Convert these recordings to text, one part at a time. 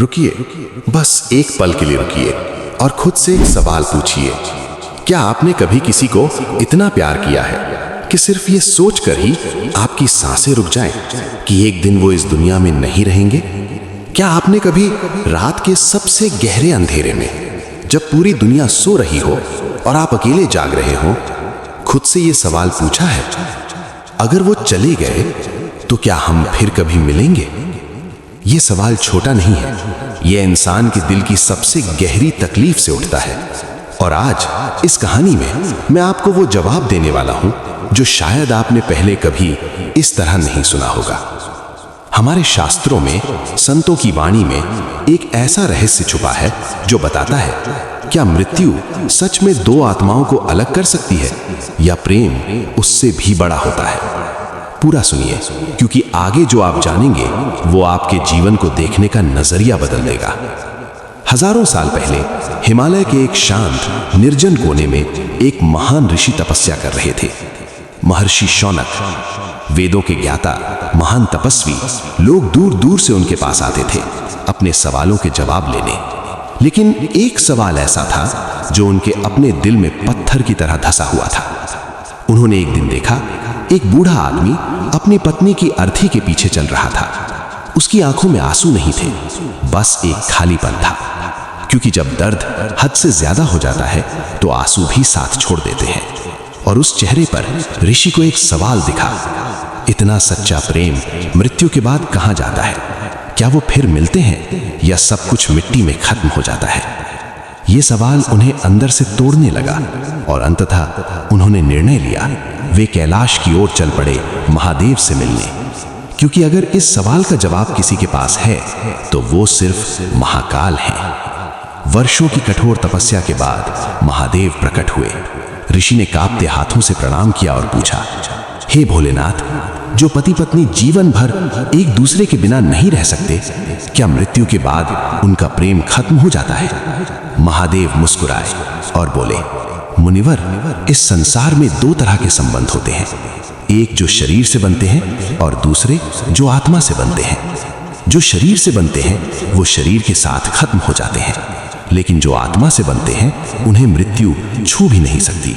रुकिए, बस एक पल के लिए रुकिए और खुद से एक सवाल पूछिए। क्या आपने कभी किसी को इतना प्यार किया है कि सिर्फ ये सोचकर ही आपकी सांसें रुक जाएं कि एक दिन वो इस दुनिया में नहीं रहेंगे? क्या आपने कभी रात के सबसे गहरे अंधेरे में, जब पूरी दुनिया सो रही हो और आप अकेले जाग रहे हो, खुद से ये सवाल पूछा है, अगर वो चले गए तो क्या हम फिर कभी मिलेंगे? ये सवाल छोटा नहीं है, ये इंसान के दिल की सबसे गहरी तकलीफ से उठता है। और आज इस कहानी में मैं आपको वो जवाब देने वाला हूं जो शायद आपने पहले कभी इस तरह नहीं सुना होगा। हमारे शास्त्रों में, संतों की वाणी में एक ऐसा रहस्य छुपा है जो बताता है, क्या मृत्यु सच में दो आत्माओं को अलग कर सकती है या प्रेम उससे भी बड़ा होता है? पूरा सुनिए, क्योंकि आगे जो आप जानेंगे वो आपके जीवन को देखने का नजरिया बदल देगा। हजारों साल पहले हिमालय के एक शांत निर्जन कोने में एक महान ऋषि तपस्या कर रहे थे। महर्षि शौनक, वेदों के ज्ञाता, महान तपस्वी, लोग दूर दूर से उनके पास आते थे अपने सवालों के जवाब लेने। लेकिन एक सवाल ऐसा था जो उनके अपने दिल में पत्थर की तरह धंसा हुआ था। उन्होंने एक दिन देखा, एक बूढ़ा आदमी अपनी पत्नी की अर्थी के पीछे चल रहा था। उसकी आंखों में आंसू नहीं थे, बस एक खालीपन था, क्योंकि जब दर्द हद से ज्यादा हो जाता है तो आंसू भी साथ छोड़ देते हैं। और उस चेहरे पर ऋषि को एक सवाल दिखा, इतना सच्चा प्रेम मृत्यु के बाद कहां जाता है? क्या वो फिर मिलते हैं या सब कुछ मिट्टी में खत्म हो जाता है? ये सवाल उन्हें अंदर से तोड़ने लगा और अंततः उन्होंने निर्णय लिया, वे कैलाश की ओर चल पड़े महादेव से मिलने। क्योंकि अगर इस सवाल का जवाब किसी के पास है तो वो सिर्फ महाकाल हैं। वर्षों की कठोर तपस्या के बाद महादेव प्रकट हुए। ऋषि ने कांपते हाथों से प्रणाम किया और पूछा, हे भोलेनाथ, जो पति पत्नी जीवन भर एक दूसरे के बिना नहीं रह सकते, क्या मृत्यु के बाद उनका प्रेम खत्म हो जाता है? महादेव मुस्कुराए और बोले, मुनिवर, इस संसार में दो तरह के संबंध होते हैं, एक जो शरीर से बनते हैं और दूसरे जो आत्मा से बनते हैं। जो शरीर से बनते हैं वो शरीर के साथ खत्म हो जाते हैं, लेकिन जो आत्मा से बनते हैं उन्हें मृत्यु छू भी नहीं सकती।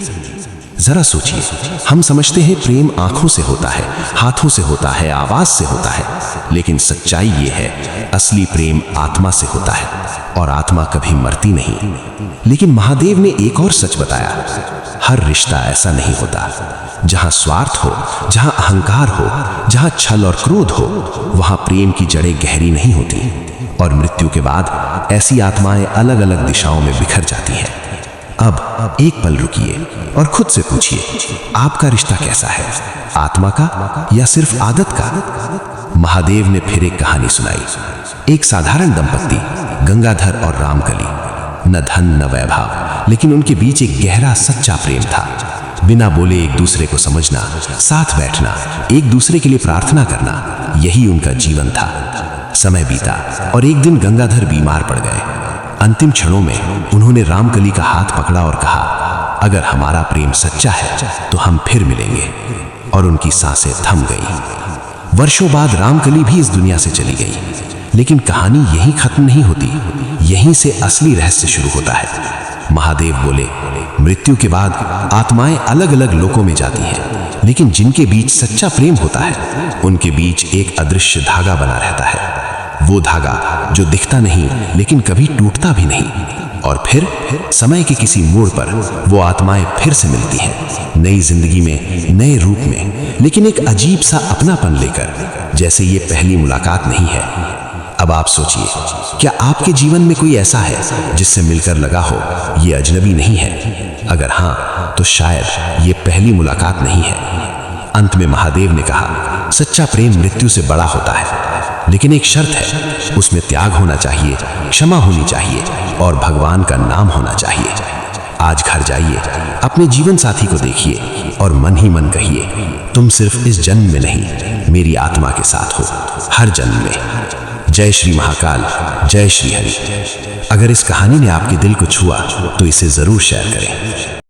जरा सोचिए, हम समझते हैं प्रेम आंखों से होता है, हाथों से होता है, आवाज से होता है, लेकिन सच्चाई ये है, असली प्रेम आत्मा से होता है और आत्मा कभी मरती नहीं। लेकिन महादेव ने एक और सच बताया, हर रिश्ता ऐसा नहीं होता। जहां स्वार्थ हो, जहां अहंकार हो, जहां छल और क्रोध हो, वहां प्रेम की जड़ें गहरी नहीं होती और मृत्यु के बाद ऐसी आत्माएं अलग अलग दिशाओं में बिखर जाती हैं। अब एक पल रुकिए और खुद से पूछिए, आपका रिश्ता कैसा है? आत्मा का या सिर्फ आदत का? महादेव ने फिर एक कहानी सुनाई। एक साधारण दंपत्ति, गंगाधर और रामकली, न धन न वैभव, लेकिन उनके बीच एक गहरा सच्चा प्रेम था। बिना बोले एक दूसरे को समझना, साथ बैठना, एक दूसरे के लिए प्रार्थना करना, यही उनका जीवन था। समय बीता और एक दिन गंगाधर बीमार पड़ गए। अंतिम क्षणों में उन्होंने रामकली का हाथ पकड़ा और कहा, अगर हमारा प्रेम सच्चा है तो हम फिर मिलेंगे। और उनकी सांसें थम गई। वर्षों बाद रामकली भी इस दुनिया से चली गई, लेकिन कहानी यहीं खत्म नहीं होती, यहीं से असली रहस्य शुरू होता है। महादेव बोले, मृत्यु के बाद आत्माएं अलग अलग लोकों में जाती हैं, लेकिन जिनके बीच सच्चा प्रेम होता है उनके बीच एक अदृश्य धागा बना रहता है। वो धागा जो दिखता नहीं लेकिन कभी टूटता भी नहीं। और फिर समय के किसी मोड़ पर वो आत्माएं फिर से मिलती हैं, नई जिंदगी में, नए रूप में, लेकिन एक अजीब सा अपनापन लेकर, जैसे ये पहली मुलाकात नहीं है। अब आप सोचिए, क्या आपके जीवन में कोई ऐसा है जिससे मिलकर लगा हो ये अजनबी नहीं है? अगर हाँ, तो शायद ये पहली मुलाकात नहीं है। अंत में महादेव ने कहा, सच्चा प्रेम मृत्यु से बड़ा होता है, लेकिन एक शर्त है, उसमें त्याग होना चाहिए, क्षमा होनी चाहिए और भगवान का नाम होना चाहिए। आज घर जाइए, अपने जीवन साथी को देखिए और मन ही मन कहिए, तुम सिर्फ इस जन्म में नहीं, मेरी आत्मा के साथ हो, हर जन्म में। जय श्री महाकाल, जय श्री हरि। अगर इस कहानी ने आपके दिल को छुआ तो इसे जरूर शेयर करें।